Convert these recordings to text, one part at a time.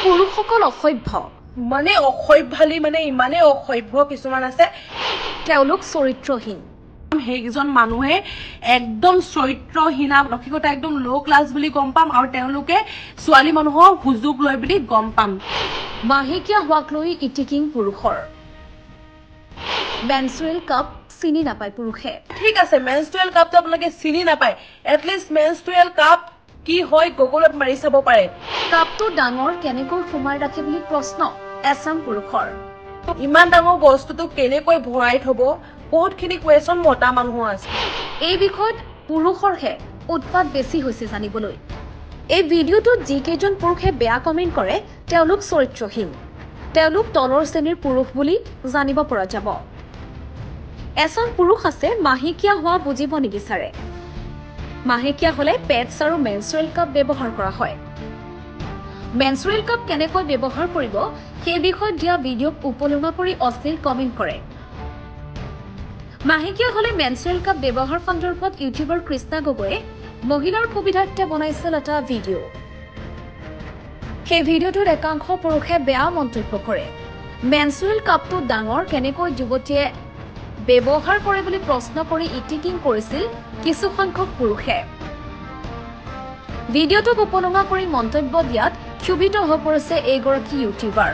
পুৰুষসকল অসভ্য মানে অসভ্যালি মানে ইমানে অসভ্য কিছুমান আছে তেওঁলোক চৰিত্ৰহীন সেইজন মানুহে একদম চৰিত্ৰহীনা মানসিকতা একদম লো ক্লাছ বুলি গম পাম আৰু তেওঁলোকে ছোৱালী মানুহৰ সুযোগ লয় বুলি গম পাম মাহেকীয়া হোৱাক লৈ ইটিকিং পুৰুষৰ মেনষ্ট্ৰুৱেল কাপ চিনি নাপায় পুৰুষে ঠিক আছে মেনষ্ট্ৰুৱেল কাপটো আপোনালোকে চিনি নাপায় এটলিষ্ট মেনষ্ট্ৰুৱেল কাপ কি হয় গুগলত মাৰি চাব পাৰে কাপটো ডাঙৰ কেনেকৈ সোমাই ৰাখে বুলি প্ৰশ্ন এছাম পুৰুষৰ ইমান ডাঙৰ বস্তুটো কেনেকৈ ভৰাই থব বহুতখিনি কুৱেশ্যন মতা মানুহ আছে এই বিষয়ত পুৰুষৰহে উৎপাত বেছি হৈছে জানিবলৈ এই ভিডিঅ'টোত যিকেইজন পুৰুষে বেয়া কমেণ্ট কৰে তেওঁলোক চৰিত্ৰহীন তেওঁলোক তলৰ শ্ৰেণীৰ পুৰুষ বুলি জানিব পৰা যাব এছাম পুৰুষ আছে মাহেকীয়া হোৱা বুজিব নিবিচাৰে মাহেকীয়া হলে পেডছ আৰু মেনষ্ট্ৰুৱেল কাপ ব্যৱহাৰ কৰা হয় মেনষ্ট্ৰুৱেল কাপ কেনেকৈ ব্যৱহাৰ কৰিব সেই বিষয়ত দিয়া ভিডিঅ'ক উপলুঙা কৰি অশ্লীল কমেণ্ট কৰে মাহেকীয়া হলে মেনষ্ট্ৰুৱেল কাপ ব্যৱহাৰ সন্দৰ্ভত ইউটিউবাৰ কৃষ্ণা গগৈয়ে মহিলাৰ সুবিধাৰ্থে বনাইছিল এটা ভিডিঅ' সেই ভিডিঅ'টোত একাংশ পুৰুষে বেয়া মন্তব্য কৰে মেনষ্ট্ৰুৱেল কাপটো ডাঙৰ কেনেকৈ যুৱতীয়ে ব্যৱহাৰ কৰে বুলি প্ৰশ্ন কৰি ইটিকিং কৰিছিল কিছু সংখ্যক পুৰুষে ভিডিঅ'টোক উপলুঙা কৰি মন্তব্য দিয়াত ক্ষুভিত হৈ পৰিছে এইগৰাকী ইউটিউবাৰ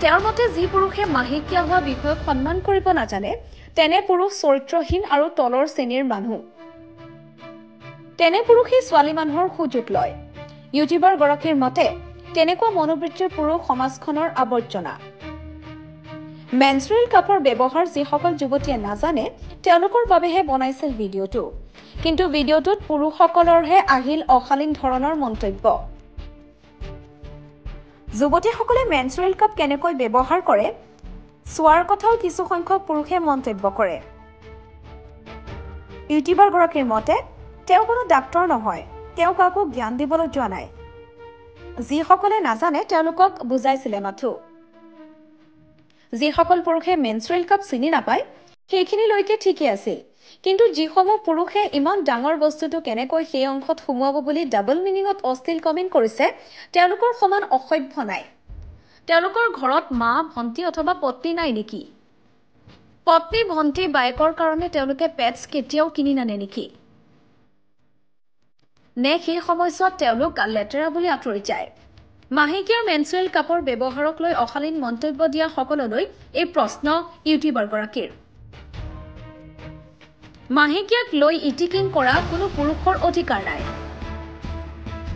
তেওঁৰ মতে যি পুৰুষে মাহেকীয়া হোৱা বিষয়ক সন্মান কৰিব নাজানে তেনে পুৰুষ চৰিত্ৰহীন আৰু তলৰ শ্ৰেণীৰ মানুহ তেনে পুৰুষে ছোৱালী মানুহৰ সুযোগ লয় ইউটিউবাৰ গৰাকীৰ মতে তেনেকুৱা মনোবৃত্তিৰ পুৰুষ সমাজখনৰ আৱৰ্জনা মেনষ্ট্ৰুৱেল কাপৰ ব্যৱহাৰ যিসকল যুৱতীয়ে নাজানে তেওঁলোকৰ বাবেহে বনাইছিল ভিডিঅ'টো কিন্তু ভিডিঅ'টোত পুৰুষসকলৰহে আহিল অশালীন ধৰণৰ মন্তব্য যুৱতীসকলে মেনষ্ট্ৰুৱেল কাপ কেনেকৈ ব্যৱহাৰ কৰে চোৱাৰ কথাও কিছু সংখ্যক পুৰুষে মন্তব্য কৰে ইউটিউবাৰ গৰাকীৰ মতে তেওঁ কোনো ডাক্তৰ নহয় তেওঁ কাকো জ্ঞান দিবলৈ যোৱা নাই যিসকলে নাজানে তেওঁলোকক বুজাইছিলে মাথো যিসকল পুৰুষে মেনষ্ট্ৰুৱেল কাপ চিনি নাপায় সেইখিনিলৈকে ঠিকে আছিল কিন্তু যিসমূহ পুৰুষে ইমান ডাঙৰ বস্তুটো কেনেকৈ সেই অংশত সুমুৱাব বুলি ডাবল মিনিঙত অশ্লীল কমেণ্ট কৰিছে তেওঁলোকৰ সমান অসভ্য নাই তেওঁলোকৰ ঘৰত মা ভণ্টি অথবা পত্নী নাই নেকি পত্নী ভণ্টি বায়েকৰ কাৰণে তেওঁলোকে পেডছ কেতিয়াও কিনি নানে নেকি নে সেই সময়ছোৱাত তেওঁলোক লেতেৰা বুলি আঁতৰি যায় মাহেকীয়াৰ মেনষ্ট্ৰুৱেল কাপৰ ব্যৱহাৰক লৈ অশালীন মন্তব্য দিয়া সকললৈ এই প্ৰশ্ন ইউটিউবাৰ গৰাকীৰ মাহেকীয়াক লৈ ইটিকিং কৰা কোনো পুৰুষৰ অধিকাৰ নাই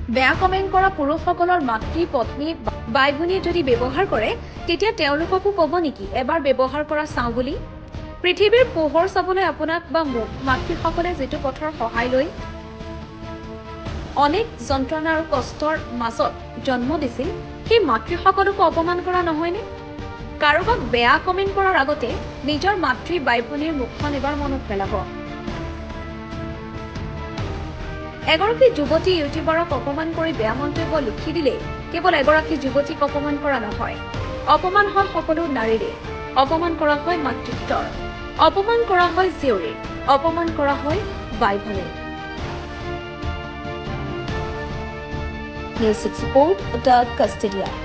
বেয়া কমেণ্ট কৰা পুৰুষসকলৰ মাতৃ পত্নী বাই ভনীয়ে যদি ব্যৱহাৰ কৰে তেতিয়া তেওঁলোককো ক'ব নেকি এবাৰ ব্যৱহাৰ কৰা চাওঁ বুলি পৃথিৱীৰ পোহৰ চাবলৈ আপোনাক বা মোক মাতৃসকলে যিটো পথৰ সহায় লৈ অনেক যন্ত্ৰণা আৰু কষ্টৰ মাজত জন্ম দিছিল সেই মাতৃসকলকো অপমান কৰা নহয়নে কাৰোবাক বেয়া কমেণ্ট কৰাৰ আগতে নিজৰ মাতৃ বাই ভনীৰ মুখখন এবাৰ মনত পেলাব এগৰাকী যুৱতী ইউটিউবাৰক অপমান কৰি বেয়া মন্তব্য লিখি দিলে কেৱল এগৰাকী যুৱতীক অপমান কৰা নহয় অপমান হয় সকলো নাৰীৰে অপমান কৰা হয় মাতৃত্বৰ অপমান কৰা হয় জীয়ৰীৰ অপমান কৰা হয় বাই ভনীৰ News Support, Doug Castelia.